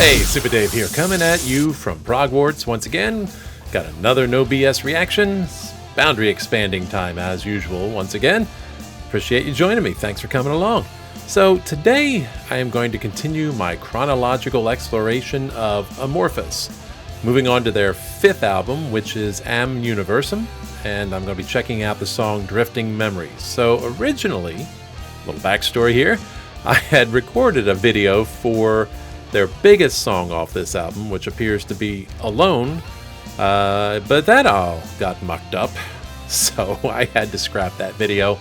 Hey, Super Dave here, coming at you from Progwarts once again. Got another no BS reaction. Boundary expanding time as usual once again. Appreciate you joining me. Thanks for coming along. So today I am going to continue my chronological exploration of Amorphis, moving on to their fifth album, which is Am Universum, and I'm going to be checking out the song Drifting Memories. So originally, a little backstory here, I had recorded a video for their biggest song off this album, which appears to be Alone, but that all got mucked up, so I had to scrap that video.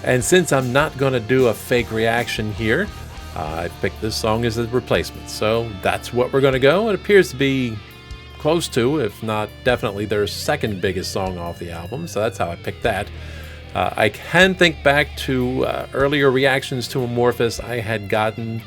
And since I'm not going to do a fake reaction here, I picked this song as a replacement. So that's what we're going to go. It appears to be close to, if not definitely, their second biggest song off the album, so that's how I picked that. I can think back to earlier reactions to Amorphis. I had gotten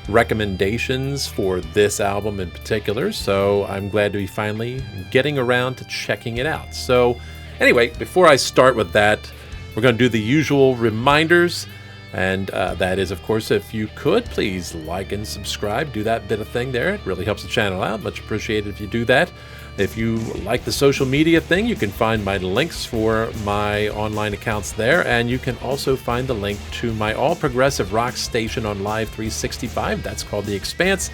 recommendations for this album in particular, so I'm glad to be finally getting around to checking it out. So anyway, before I start with that, we're going to do the usual reminders, and that is, of course, if you could, please like and subscribe. Do that bit of thing there. It really helps the channel out. Much appreciated if you do that. If you like the social media thing, you can find my links for my online accounts there, and you can also find the link to my all-progressive rock station on Live 365. That's called The Expanse.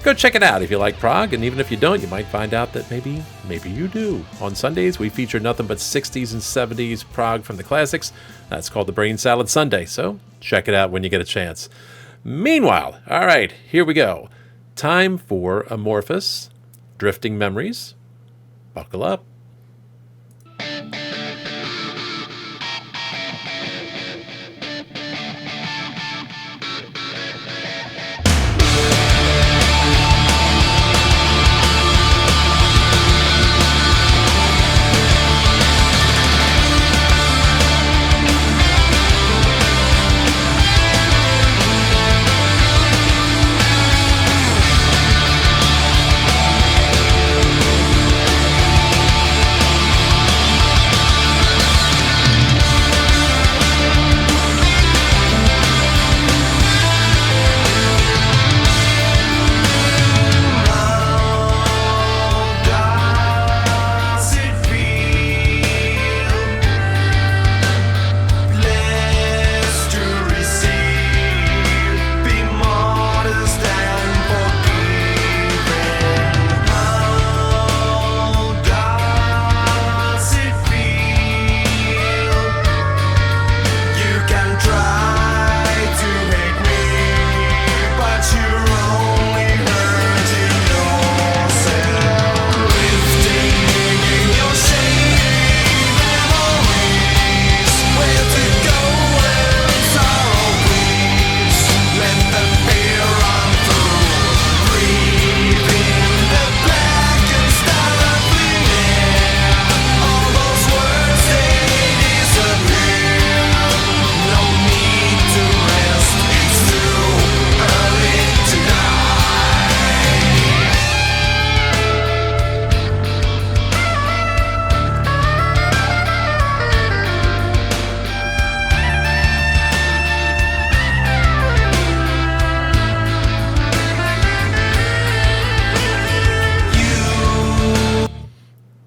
Go check it out if you like prog, and even if you don't, you might find out that maybe you do. On Sundays, we feature nothing but 60s and 70s prog from the classics. That's called the Brain Salad Sunday, so check it out when you get a chance. Meanwhile, all right, here we go. Time for Amorphis, Drifting Memories. Buckle up.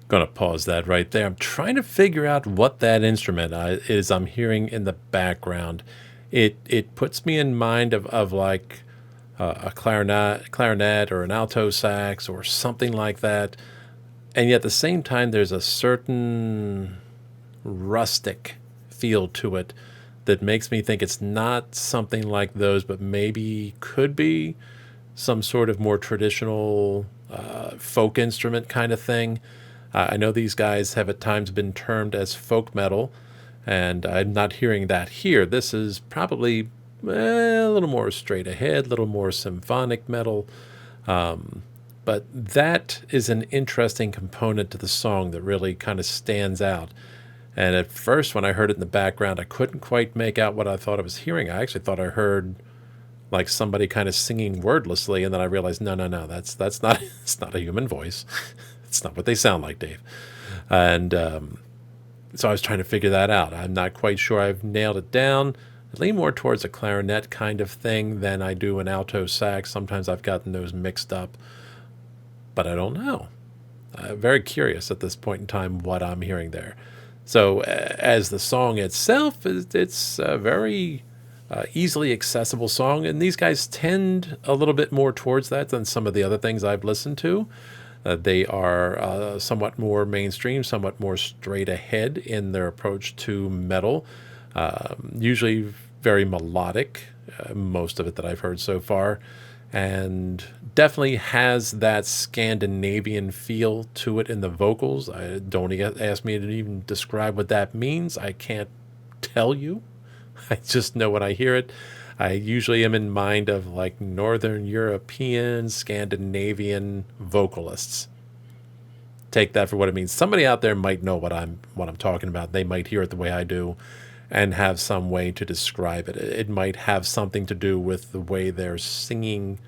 Going to pause that right there. I'm trying to figure out what that instrument is I'm hearing in the background. It puts me in mind of like a clarinet or an alto sax or something like that. And yet at the same time, there's a certain rustic feel to it that makes me think it's not something like those, but maybe could be some sort of more traditional folk instrument kind of thing. I know these guys have at times been termed as folk metal, and I'm not hearing that here. This is probably a little more straight ahead, a little more symphonic metal. But that is an interesting component to the song that really kind of stands out. And at first, when I heard it in the background, I couldn't quite make out what I thought I was hearing. I actually thought I heard like somebody kind of singing wordlessly, and then I realized, no, that's not it's not a human voice. It's not what they sound like, Dave. And so I was trying to figure that out. I'm not quite sure I've nailed it down. lean more towards a clarinet kind of thing than I do an alto sax. Sometimes I've gotten those mixed up, but I don't know. Very curious at this point in time what I'm hearing there. So as the song itself, it's a very easily accessible song, and these guys tend a little bit more towards that than some of the other things I've listened to. They are somewhat more mainstream, somewhat more straight ahead in their approach to metal. Usually very melodic, most of it that I've heard so far, and definitely has that Scandinavian feel to it in the vocals. Don't ask me to even describe what that means. I can't tell you. I just know when I hear it. I usually am in mind of like Northern European, Scandinavian vocalists. Take that for what it means. Somebody out there might know what I'm talking about. They might hear it the way I do and have some way to describe it. It might have something to do with the way their singing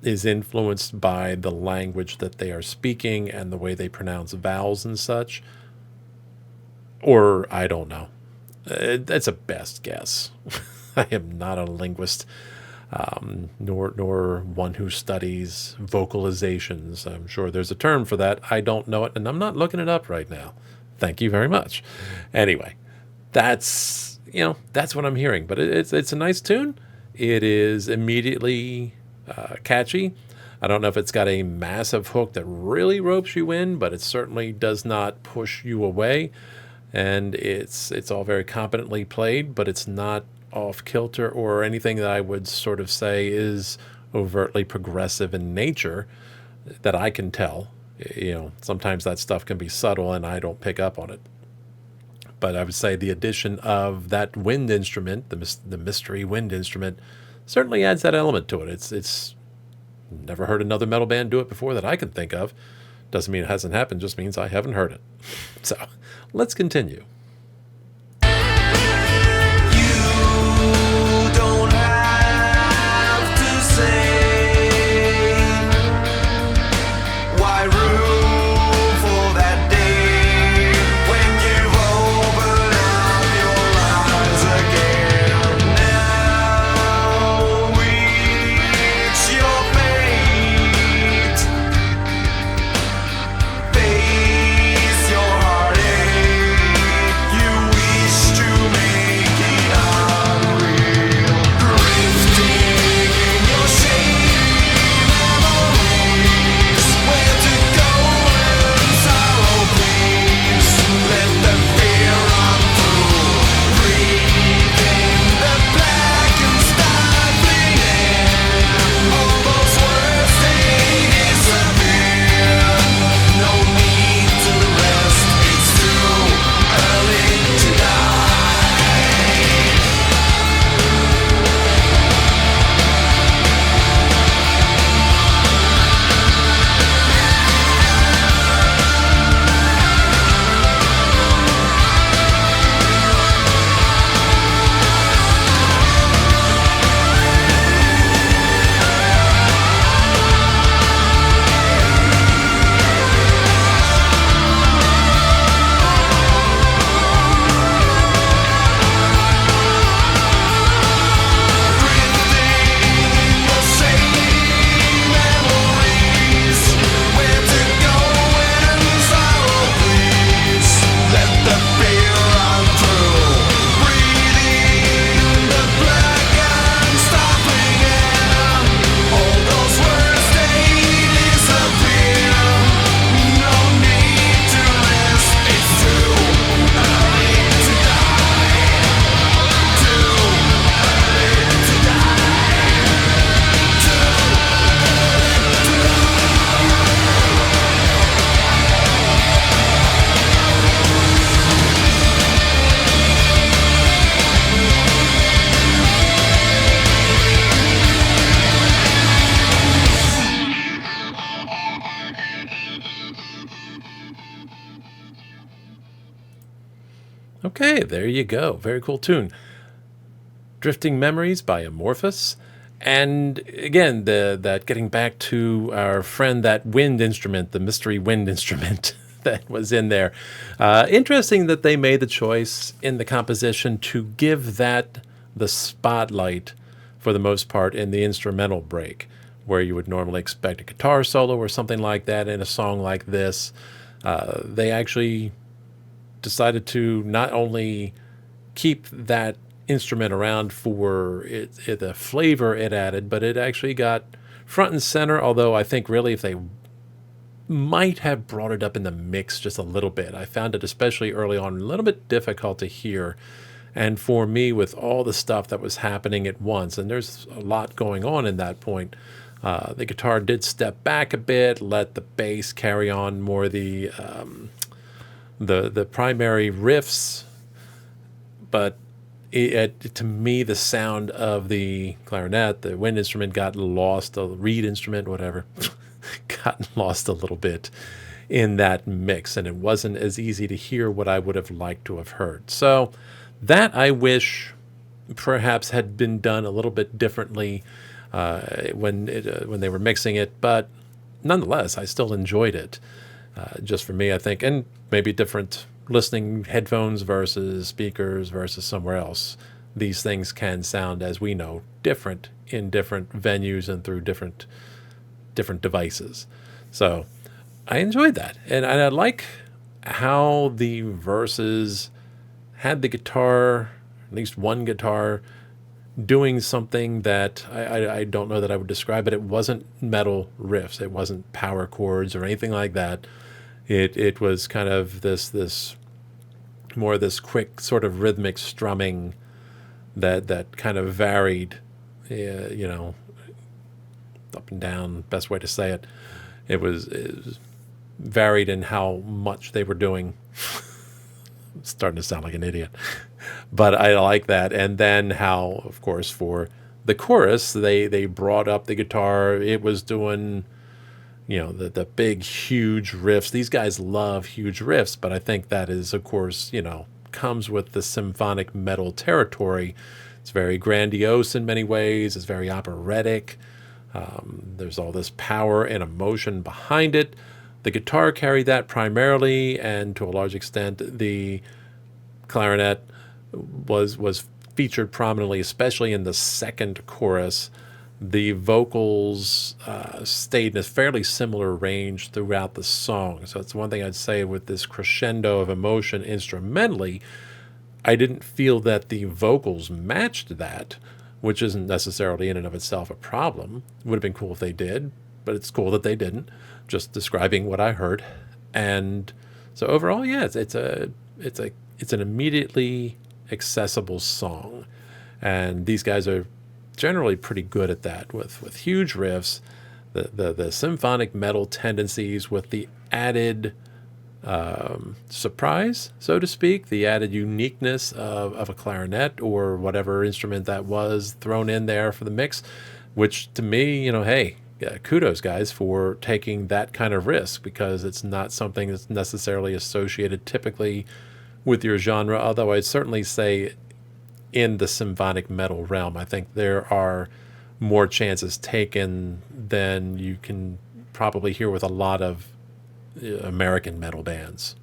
is influenced by the language that they are speaking and the way they pronounce vowels and such. Or I don't know. That's a best guess. I am not a linguist, nor one who studies vocalizations. I'm sure there's a term for that. I don't know it, and I'm not looking it up right now. Thank you very much. Anyway, that's what I'm hearing. But it's a nice tune. It is immediately catchy. I don't know if it's got a massive hook that really ropes you in, but it certainly does not push you away. And it's all very competently played, but it's not off kilter or anything that I would sort of say is overtly progressive in nature that I can tell. Sometimes that stuff can be subtle and I don't pick up on it. But I would say the addition of that wind instrument, the mystery wind instrument, certainly adds that element to it. It's never heard another metal band do it before that I can think of. Doesn't mean it hasn't happened, just means I haven't heard it. So let's continue. Okay, there you go. Very cool tune. Drifting Memories by Amorphis. And again, that getting back to our friend, that wind instrument, the mystery wind instrument that was in there. Interesting that they made the choice in the composition to give that the spotlight for the most part in the instrumental break, where you would normally expect a guitar solo or something like that in a song like this. They actually decided to not only keep that instrument around for the flavor it added, but it actually got front and center, although I think really if they might have brought it up in the mix just a little bit. I found it, especially early on, a little bit difficult to hear. And for me, with all the stuff that was happening at once, and there's a lot going on in that point, the guitar did step back a bit, let the bass carry on more the primary riffs, but to me, the sound of the clarinet, the wind instrument got lost, the reed instrument, whatever, got lost a little bit in that mix, and it wasn't as easy to hear what I would have liked to have heard. So that I wish perhaps had been done a little bit differently when they were mixing it, but nonetheless, I still enjoyed it. Just for me, I think, and maybe different listening headphones versus speakers versus somewhere else. These things can sound, as we know, different in different venues and through different devices. So I enjoyed that. And I like how the verses had the guitar, at least one guitar, doing something that I don't know that I would describe, but it wasn't metal riffs. It wasn't power chords or anything like that. It was kind of this more this quick sort of rhythmic strumming that kind of varied, up and down, best way to say it. It was varied in how much they were doing. I'm starting to sound like an idiot. But I like that. And then how, of course, for the chorus, they brought up the guitar. It was doing the big, huge riffs. These guys love huge riffs, but I think that is, of course, comes with the symphonic metal territory. It's very grandiose in many ways. It's very operatic. There's all this power and emotion behind it. The guitar carried that primarily, and to a large extent, the clarinet was featured prominently, especially in the second chorus. The vocals stayed in a fairly similar range throughout the song. So it's one thing I'd say with this crescendo of emotion instrumentally, I didn't feel that the vocals matched that, which isn't necessarily in and of itself a problem. Would have been cool if they did, but it's cool that they didn't. Just describing what I heard. And so overall, yeah, it's an immediately accessible song. And these guys are generally pretty good at that with huge riffs, the symphonic metal tendencies with the added surprise, so to speak, the added uniqueness of a clarinet or whatever instrument that was thrown in there for the mix, which to me, hey, kudos guys for taking that kind of risk, because it's not something that's necessarily associated typically with your genre, although I'd certainly say in the symphonic metal realm, I think there are more chances taken than you can probably hear with a lot of American metal bands.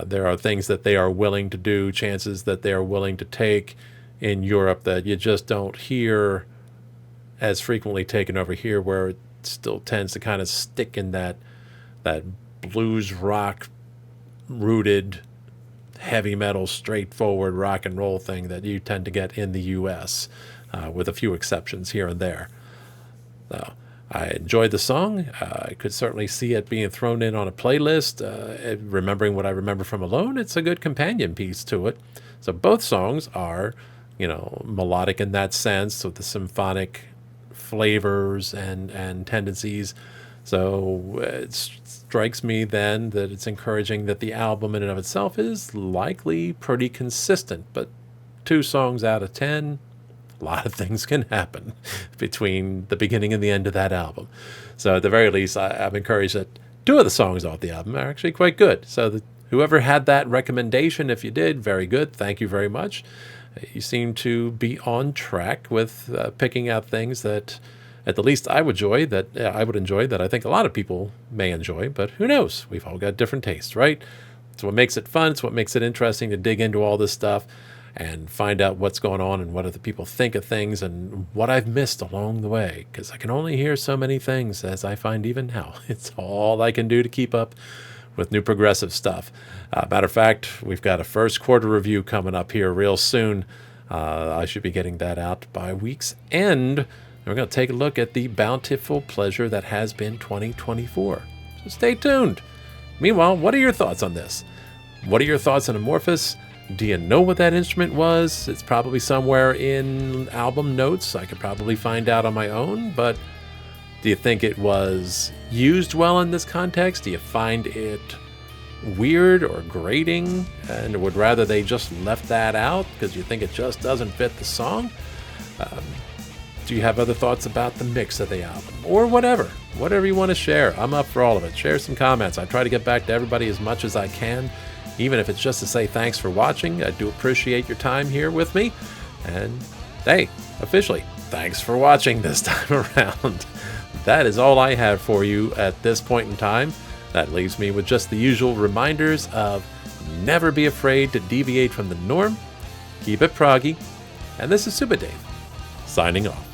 There are things that they are willing to do, chances that they are willing to take in Europe that you just don't hear as frequently taken over here, where it still tends to kind of stick in that blues rock rooted heavy metal, straightforward rock and roll thing that you tend to get in the U.S., with a few exceptions here and there. I enjoyed the song. I could certainly see it being thrown in on a playlist. Remembering what I remember from Alone, it's a good companion piece to it. So both songs are, melodic in that sense, with the symphonic flavors and tendencies. So it strikes me then that it's encouraging that the album in and of itself is likely pretty consistent. But 2 songs out of 10, a lot of things can happen between the beginning and the end of that album. So at the very least, I'm encouraged that 2 of the songs off the album are actually quite good. So whoever had that recommendation, if you did, very good. Thank you very much. You seem to be on track with picking out things that at the least I would enjoy that I think a lot of people may enjoy, but who knows? We've all got different tastes, right? It's what makes it fun. It's what makes it interesting to dig into all this stuff and find out what's going on and what other people think of things and what I've missed along the way, because I can only hear so many things, as I find even now. It's all I can do to keep up with new progressive stuff. Matter of fact, we've got a first quarter review coming up here real soon. I should be getting that out by week's end. We're going to take a look at the bountiful pleasure that has been 2024. So stay tuned. Meanwhile, what are your thoughts on this? What are your thoughts on Amorphis? Do you know what that instrument was? It's probably somewhere in album notes. I could probably find out on my own, but do you think it was used well in this context? Do you find it weird or grating and would rather they just left that out because you think it just doesn't fit the song? Do you have other thoughts about the mix of the album or whatever you want to share? I'm up for all of it. Share some comments. I try to get back to everybody as much as I can, even if it's just to say thanks for watching. I do appreciate your time here with me, and hey, officially, thanks for watching this time around. That is all I have for you at this point in time. That leaves me with just the usual reminders of never be afraid to deviate from the norm, keep it proggy, and this is Super Dave, signing off.